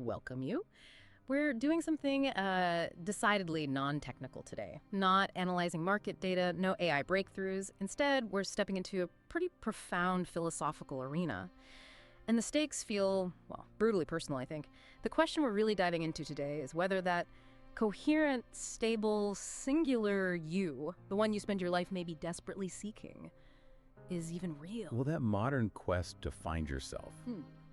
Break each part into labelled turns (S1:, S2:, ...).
S1: welcome you. We're doing something decidedly non-technical today. Not analyzing market data, no AI breakthroughs. Instead, we're stepping into a pretty profound philosophical arena. And the stakes feel, well, brutally personal, I think. The question we're really diving into today is whether that coherent, stable, singular you, the one you spend your life maybe desperately seeking, is even real.
S2: Well, that modern quest to find yourself,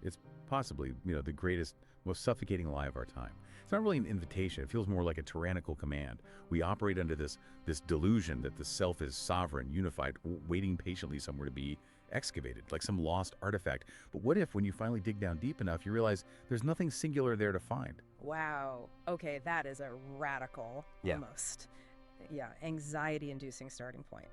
S2: it's possibly, the greatest, most suffocating lie of our time. It's not really an invitation. It feels more like a tyrannical command. We operate under this delusion that the self is sovereign, unified, waiting patiently somewhere to be excavated, like some lost artifact. But what if, when you finally dig down deep enough, you realize there's nothing singular there to find?
S1: Wow. Okay, that is a radical, almost, anxiety-inducing starting point.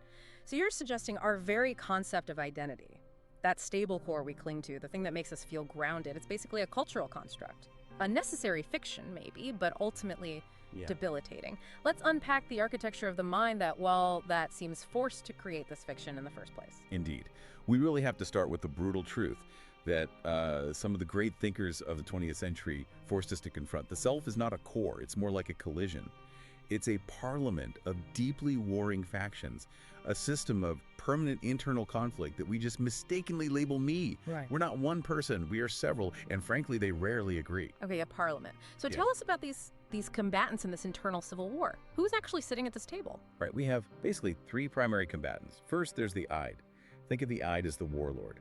S1: So you're suggesting our very concept of identity, that stable core we cling to, the thing that makes us feel grounded, it's basically a cultural construct. A necessary fiction, maybe, but ultimately debilitating. Let's unpack the architecture of the mind that seems forced to create this fiction in the first place.
S2: Indeed. We really have to start with the brutal truth that some of the great thinkers of the 20th century forced us to confront. The self is not a core, it's more like a collision. It's a parliament of deeply warring factions, a system of permanent internal conflict that we just mistakenly label me.
S1: Right.
S2: We're not one person, we are several, and frankly, they rarely agree.
S1: Okay, a parliament. So tell us about these combatants in this internal civil war. Who's actually sitting at this table?
S2: Right, we have basically three primary combatants. First, there's the Ide. Think of the Ide as the warlord.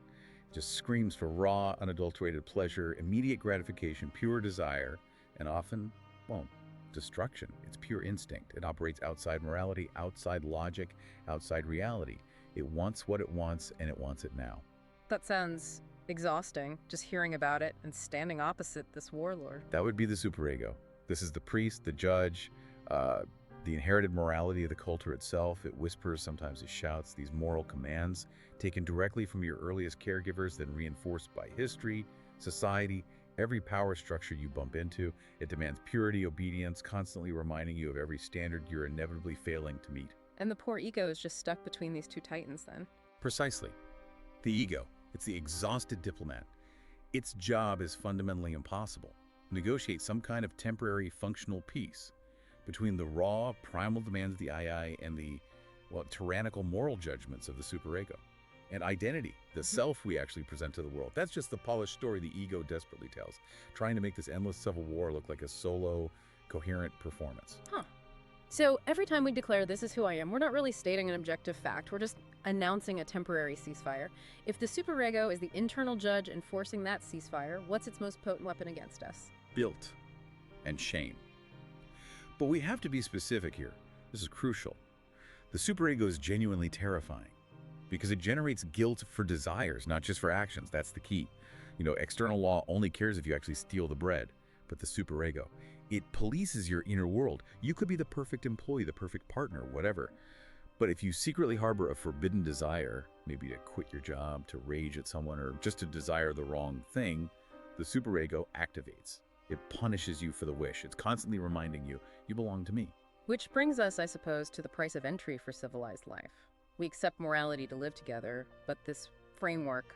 S2: It just screams for raw, unadulterated pleasure, immediate gratification, pure desire, and often, well, destruction. It's pure instinct. It operates outside morality, outside logic, outside reality. It wants what it wants, and it wants it now.
S1: That sounds exhausting, just hearing about it and standing opposite this warlord.
S2: That would be the superego. This is the priest, the judge, the inherited morality of the culture itself. It whispers, sometimes it shouts, these moral commands taken directly from your earliest caregivers, then reinforced by history, society, every power structure you bump into. It demands purity, obedience, constantly reminding you of every standard you're inevitably failing to meet.
S1: And the poor ego is just stuck between these two titans then.
S2: Precisely. The ego. It's the exhausted diplomat. Its job is fundamentally impossible. Negotiate some kind of temporary functional peace between the raw, primal demands of the I and the, tyrannical moral judgments of the superego. And identity, the self we actually present to the world. That's just the polished story the ego desperately tells, trying to make this endless civil war look like a solo, coherent performance.
S1: So every time we declare this is who I am, we're not really stating an objective fact. We're just announcing a temporary ceasefire. If the superego is the internal judge enforcing that ceasefire, what's its most potent weapon against us?
S2: Guilt and shame. But we have to be specific here. This is crucial. The superego is genuinely terrifying because it generates guilt for desires, not just for actions. That's the key. External law only cares if you actually steal the bread, but the superego, it polices your inner world. You could be the perfect employee, the perfect partner, whatever. But if you secretly harbor a forbidden desire, maybe to quit your job, to rage at someone, or just to desire the wrong thing, the superego activates. It punishes you for the wish. It's constantly reminding you, you belong to me.
S1: Which brings us, I suppose, to the price of entry for civilized life. We accept morality to live together, but this framework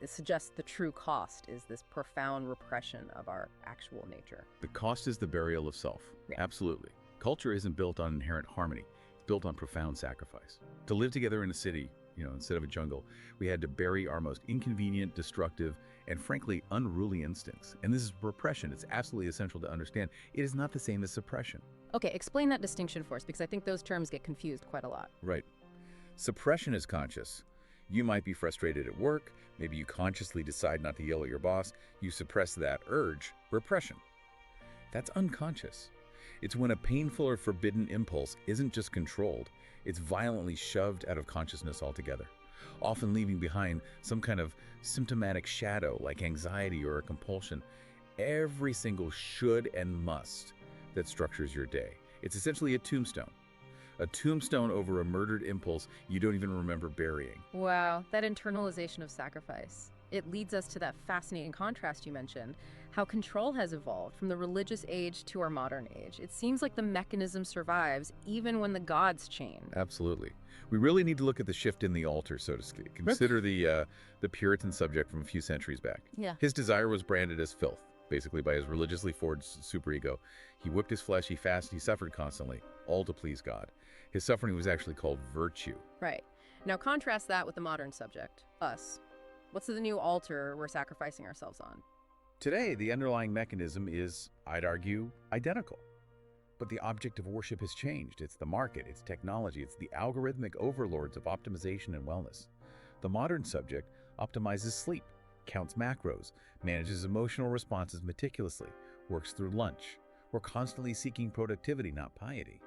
S1: it suggests the true cost is this profound repression of our actual nature.
S2: The cost is the burial of self.
S1: Yeah.
S2: Absolutely. Culture isn't built on inherent harmony. It's built on profound sacrifice. To live together in a city, instead of a jungle, we had to bury our most inconvenient, destructive, and frankly, unruly instincts. And this is repression. It's absolutely essential to understand. It is not the same as suppression.
S1: Okay, explain that distinction for us, because I think those terms get confused quite a lot.
S2: Right. Suppression is conscious. You might be frustrated at work. Maybe you consciously decide not to yell at your boss. You suppress that urge. Repression. That's unconscious. It's when a painful or forbidden impulse isn't just controlled, it's violently shoved out of consciousness altogether, often leaving behind some kind of symptomatic shadow like anxiety or a compulsion. Every single should and must that structures your day. It's essentially a tombstone. A tombstone over a murdered impulse you don't even remember burying.
S1: Wow, that internalization of sacrifice. It leads us to that fascinating contrast you mentioned, how control has evolved from the religious age to our modern age. It seems like the mechanism survives even when the gods change.
S2: Absolutely. We really need to look at the shift in the altar, so to speak. Consider the Puritan subject from a few centuries back.
S1: Yeah.
S2: His desire was branded as filth. basically by his religiously forged superego. He whipped his flesh, he fasted, he suffered constantly, all to please God. His suffering was actually called virtue.
S1: Right. Now contrast that with the modern subject, us. What's the new altar we're sacrificing ourselves on?
S2: Today, the underlying mechanism is, I'd argue, identical. But the object of worship has changed. It's the market, it's technology, it's the algorithmic overlords of optimization and wellness. The modern subject optimizes sleep, counts macros, manages emotional responses meticulously, works through lunch. We're constantly seeking productivity, not piety.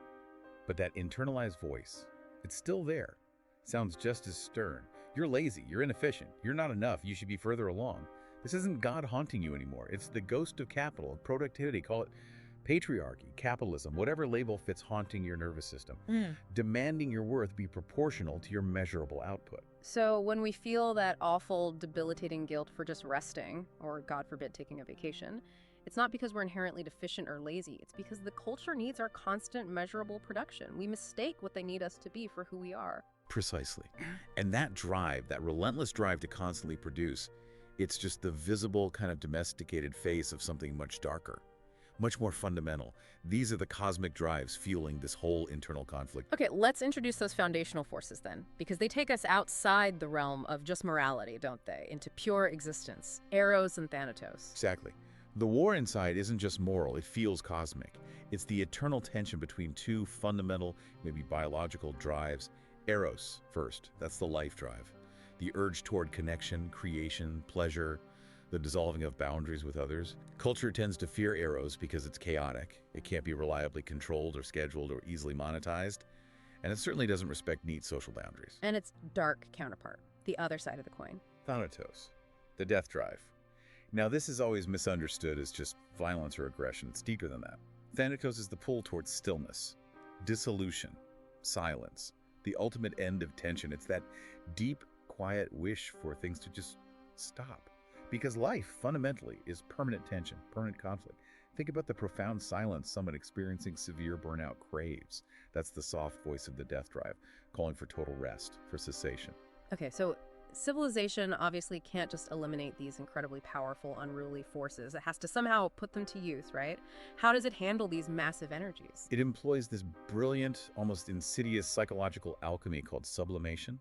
S2: But that internalized voice, it's still there. Sounds just as stern. You're lazy, you're inefficient, you're not enough, you should be further along. This isn't God haunting you anymore. It's the ghost of capital, of productivity, call it patriarchy, capitalism, whatever label fits haunting your nervous system, demanding your worth be proportional to your measurable output.
S1: So when we feel that awful, debilitating guilt for just resting, or God forbid, taking a vacation, it's not because we're inherently deficient or lazy. It's because the culture needs our constant, measurable production. We mistake what they need us to be for who we are.
S2: Precisely. And that drive, that relentless drive to constantly produce, it's just the visible, kind of domesticated face of something much darker, much more fundamental. These are the cosmic drives fueling this whole internal conflict.
S1: Okay, let's introduce those foundational forces then, because they take us outside the realm of just morality, don't they, into pure existence, Eros and Thanatos.
S2: Exactly. The war inside isn't just moral, it feels cosmic. It's the eternal tension between two fundamental, maybe biological drives. Eros first, that's the life drive. The urge toward connection, creation, pleasure, the dissolving of boundaries with others. Culture tends to fear Eros because it's chaotic. It can't be reliably controlled or scheduled or easily monetized. And it certainly doesn't respect neat social boundaries.
S1: And its dark counterpart, the other side of the coin.
S2: Thanatos, the death drive. Now, this is always misunderstood as just violence or aggression. It's deeper than that. Thanatos is the pull towards stillness, dissolution, silence, the ultimate end of tension. It's that deep, quiet wish for things to just stop. Because life, fundamentally, is permanent tension, permanent conflict. Think about the profound silence someone experiencing severe burnout craves. That's the soft voice of the death drive, calling for total rest, for cessation.
S1: Okay, so civilization obviously can't just eliminate these incredibly powerful, unruly forces. It has to somehow put them to use, right? How does it handle these massive energies?
S2: It employs this brilliant, almost insidious psychological alchemy called sublimation.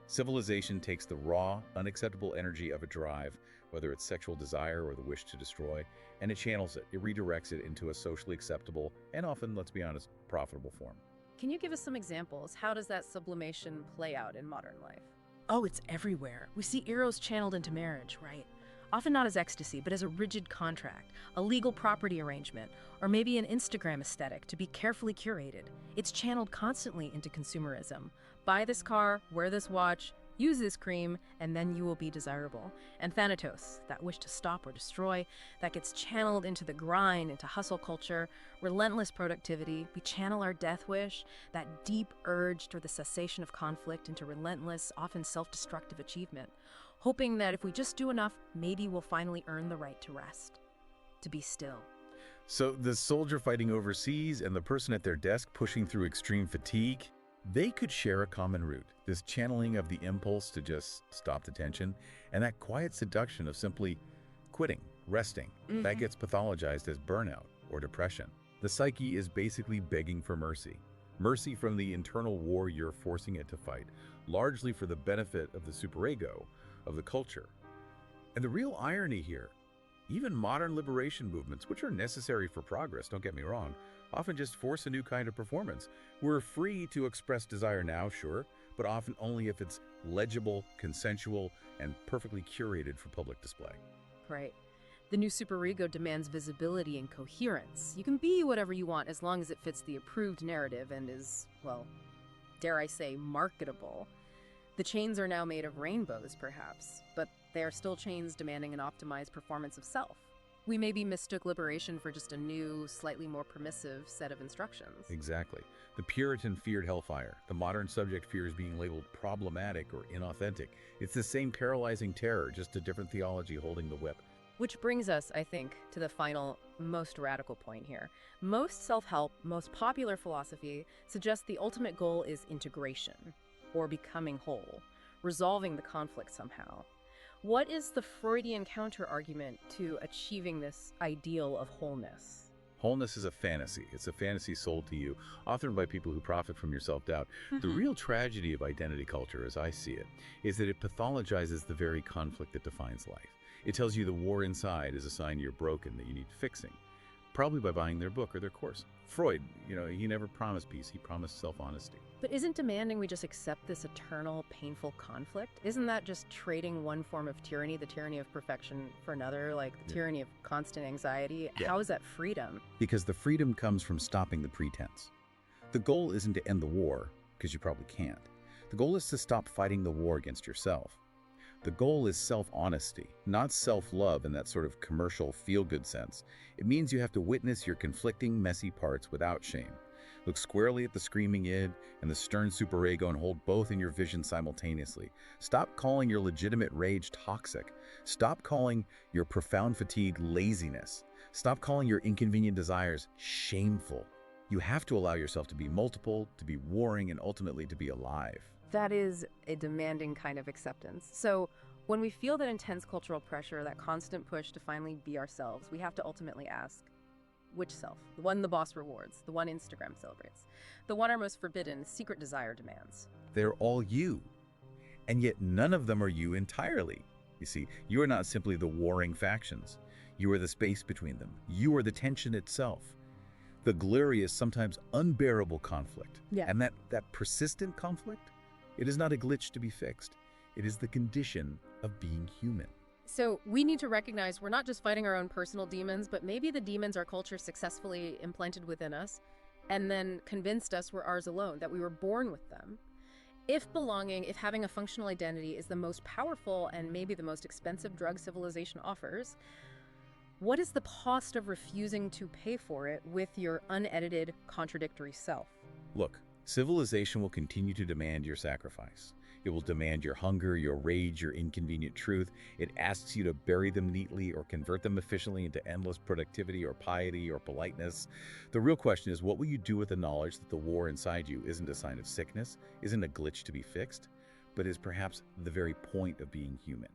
S2: Civilization takes the raw, unacceptable energy of a drive, whether it's sexual desire or the wish to destroy, and it channels it. It redirects it into a socially acceptable and often, let's be honest, profitable form.
S1: Can you give us some examples? How does that sublimation play out in modern life?
S3: Oh, it's everywhere. We see Eros channeled into marriage, right? Often not as ecstasy, but as a rigid contract, a legal property arrangement, or maybe an Instagram aesthetic to be carefully curated. It's channeled constantly into consumerism. Buy this car, wear this watch, use this cream, and then you will be desirable. And Thanatos, that wish to stop or destroy, that gets channeled into the grind, into hustle culture, relentless productivity. We channel our death wish, that deep urge toward the cessation of conflict, into relentless, often self-destructive achievement, hoping that if we just do enough, maybe we'll finally earn the right to rest, to be still.
S2: So the soldier fighting overseas and the person at their desk pushing through extreme fatigue, they could share a common root, this channeling of the impulse to just stop the tension, and that quiet seduction of simply quitting, resting. That gets pathologized as burnout or depression. The psyche is basically begging for mercy. Mercy from the internal war you're forcing it to fight, largely for the benefit of the superego, of the culture. And the real irony here, even modern liberation movements, which are necessary for progress, don't get me wrong, often just force a new kind of performance. We're free to express desire now, sure, but often only if it's legible, consensual, and perfectly curated for public display.
S1: Right. The new superego demands visibility and coherence. You can be whatever you want as long as it fits the approved narrative and is, well, dare I say, marketable. The chains are now made of rainbows, perhaps, but they are still chains demanding an optimized performance of self. We maybe mistook liberation for just a new, slightly more permissive set of instructions.
S2: Exactly. The Puritan feared hellfire. The modern subject fears being labeled problematic or inauthentic. It's the same paralyzing terror, just a different theology holding the whip.
S1: Which brings us, I think, to the final, most radical point here. Most self-help, most popular philosophy suggests the ultimate goal is integration, or becoming whole, resolving the conflict somehow.
S3: What is the Freudian counter-argument to achieving this ideal of wholeness?
S2: Wholeness is a fantasy. It's a fantasy sold to you, often by people who profit from your self-doubt. The real tragedy of identity culture, as I see it, is that it pathologizes the very conflict that defines life. It tells you the war inside is a sign you're broken, that you need fixing, probably by buying their book or their course. Freud, he never promised peace. He promised self-honesty.
S1: But isn't demanding we just accept this eternal, painful conflict? Isn't that just trading one form of tyranny, the tyranny of perfection, for another, like the tyranny of constant anxiety?
S2: Yeah.
S1: How is that freedom?
S2: Because the freedom comes from stopping the pretense. The goal isn't to end the war, because you probably can't. The goal is to stop fighting the war against yourself. The goal is self-honesty, not self-love in that sort of commercial feel-good sense. It means you have to witness your conflicting, messy parts without shame. Look squarely at the screaming id and the stern superego and hold both in your vision simultaneously. Stop calling your legitimate rage toxic. Stop calling your profound fatigue laziness. Stop calling your inconvenient desires shameful. You have to allow yourself to be multiple, to be warring, and ultimately to be alive.
S1: That is a demanding kind of acceptance. So when we feel that intense cultural pressure, that constant push to finally be ourselves, we have to ultimately ask, which self? The one the boss rewards, the one Instagram celebrates, the one our most forbidden, secret desire demands.
S2: They're all you. And yet none of them are you entirely. You see, you are not simply the warring factions. You are the space between them. You are the tension itself. The glorious, sometimes unbearable conflict.
S1: Yeah.
S2: And that persistent conflict, it is not a glitch to be fixed. It is the condition of being human.
S1: So we need to recognize we're not just fighting our own personal demons, but maybe the demons our culture successfully implanted within us and then convinced us were ours alone, that we were born with them. If belonging, if having a functional identity is the most powerful and maybe the most expensive drug civilization offers, what is the cost of refusing to pay for it with your unedited, contradictory self?
S2: Look, civilization will continue to demand your sacrifice. It will demand your hunger, your rage, your inconvenient truth. It asks you to bury them neatly or convert them efficiently into endless productivity or piety or politeness. The real question is, what will you do with the knowledge that the war inside you isn't a sign of sickness, isn't a glitch to be fixed, but is perhaps the very point of being human?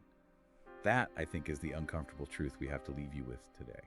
S2: That, I think, is the uncomfortable truth we have to leave you with today.